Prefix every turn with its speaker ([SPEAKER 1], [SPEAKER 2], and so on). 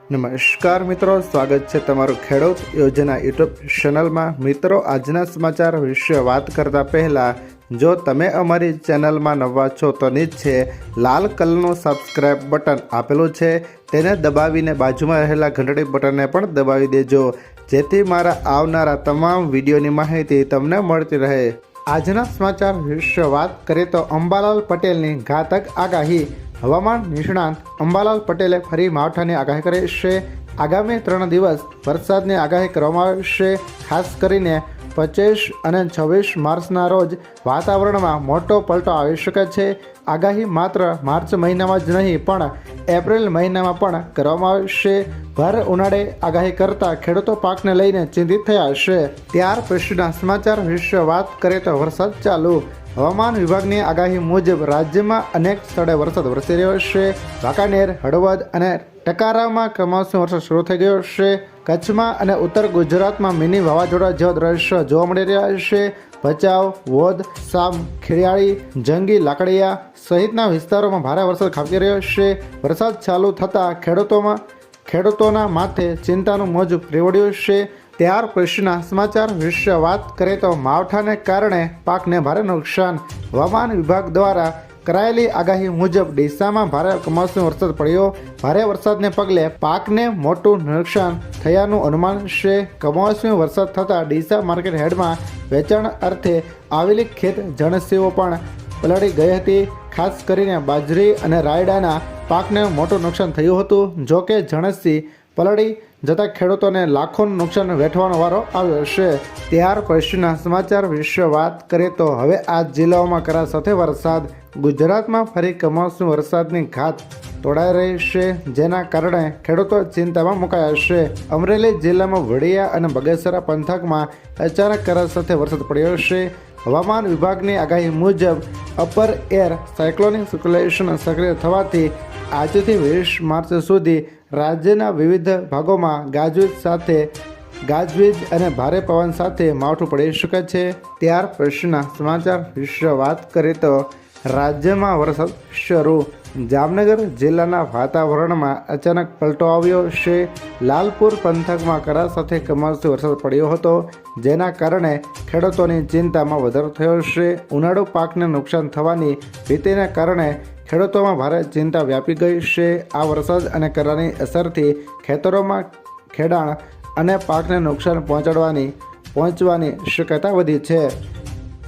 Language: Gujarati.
[SPEAKER 1] નમસ્કાર મિત્રો, સ્વાગત છે તમારું ખેડૂત યોજના યુટ્યુબ ચેનલમાં। મિત્રો, આજના સમાચાર વિશે વાત કરતા પહેલાં જો તમે અમારી ચેનલમાં નવા છો તો નીચે લાલ કલરનું સબસ્ક્રાઇબ બટન આપેલું છે તેને દબાવીને બાજુમાં રહેલા ઘંટડી બટનને પણ દબાવી દેજો, જેથી મારા આવનારા તમામ વિડીયોની માહિતી તમને મળતી રહે। આજના સમાચાર વિશે વાત કરીએ તો અંબાલાલ પટેલની ઘાતક આગાહી। હવામાન નિષ્ણાંત અંબાલાલ પટેલે ફરી માવઠાની આગાહી કરી છે। આગામી 3 દિવસ વરસાદની આગાહી કરવામાં આવી છે। ખાસ કરીને 25 અને 26 માર્ચના રોજ વાતાવરણમાં મોટો પલટો આવી શકે છે। આગાહી માત્ર માર્ચ મહિનામાં જ નહીં પણ એપ્રિલ મહિનામાં પણ કરવામાં આવી છે। ભર ઉનાળે આગાહી કરતા ખેડૂતો પાકને લઈને ચિંતિત થયા છે। ત્યાર પછીના સમાચાર વિશે વાત કરીએ તો વરસાદ ચાલુ। હવામાન વિભાગની આગાહી મુજબ રાજ્યમાં અનેક સ્થળે વરસાદ વરસી રહ્યો છે। વાંકાનેર, હળવદ અને ટકારામાં કમોસમી વરસાદ શરૂ થઈ ગયો છે। કચ્છમાં અને ઉત્તર ગુજરાતમાં મિની વાવાઝોડા જેવા દ્રશ્યો જોવા મળી રહ્યા છે। ભચાઉ, વોંધ, સામ, ખીરીયાળી, જંગી, લાકડિયા સહિતના વિસ્તારોમાં ભારે વરસાદ ખાબકી રહ્યો છે। વરસાદ ચાલુ થતાં ખેડૂતોના માથે ચિંતાનું મોજું ફરી વળ્યું છે। ત્યાર પછીના સમાચાર વિશે વાત કરીએ તો માવઠાને કારણે પાકને ભારે નુકસાન। હવામાન વિભાગ દ્વારા કરાયેલી આગાહી મુજબ ડીસામાં ભારે કમોસમી વરસાદ પડ્યો। ભારે વરસાદને પગલે પાકને મોટું નુકસાન થયાનું અનુમાન છે। કમોસમી વરસાદ થતાં ડીસા માર્કેટ યાર્ડમાં વેચાણ અર્થે આવેલી ખેત જણસીઓ પણ પલળી ગઈ હતી। ખાસ કરીને બાજરી અને રાયડાના પાકને મોટું નુકસાન થયું હતું। જોકે જણસી પલળી જતા ખેડૂતોને લાખોનું નુકસાન વેઠવાનો વારો આવ્યો છે। ત્યાર પછીના સમાચાર વિશે વાત કરીએ તો હવે આ જિલ્લાઓમાં કરા સાથે વરસાદ। ગુજરાતમાં ફરી કમોસમી વરસાદની ઘાત તોડાઈ રહી છે, જેના કારણે ખેડૂતો ચિંતામાં મુકાયા છે। અમરેલી જિલ્લામાં વડિયા અને બગસરા પંથકમાં અચાનક કરા સાથે વરસાદ પડ્યો છે। હવામાન વિભાગની આગાહી મુજબ અપર એર સાયક્લોનિક સર્ક્યુલેશન સક્રિય થવાથી આજથી 20 માર્ચ સુધી રાજ્યના વિવિધ ભાગોમાં ગાજવીજ અને ભારે પવન સાથે માવઠું પડી શકે છે। ત્યાર પછીના સમાચાર વિશે વાત કરીએ તો રાજ્યમાં વરસાદ શરૂ। જામનગર જિલ્લાના વાતાવરણમાં અચાનક પલટો આવ્યો છે। લાલપુર પંથકમાં કરા સાથે કમોસમી વરસાદ પડ્યો હતો, જેના કારણે ખેડૂતોની ચિંતામાં વધારો થયો છે। ઉનાળુ પાકને નુકસાન થવાની ભીતિને કારણે ખેડૂતોમાં ભારે ચિંતા વ્યાપી ગઈ છે। આ વરસાદ અને કરાની અસરથી ખેતરોમાં ખેડાણ અને પાકને નુકસાન પહોંચવાની શક્યતા વધી છે।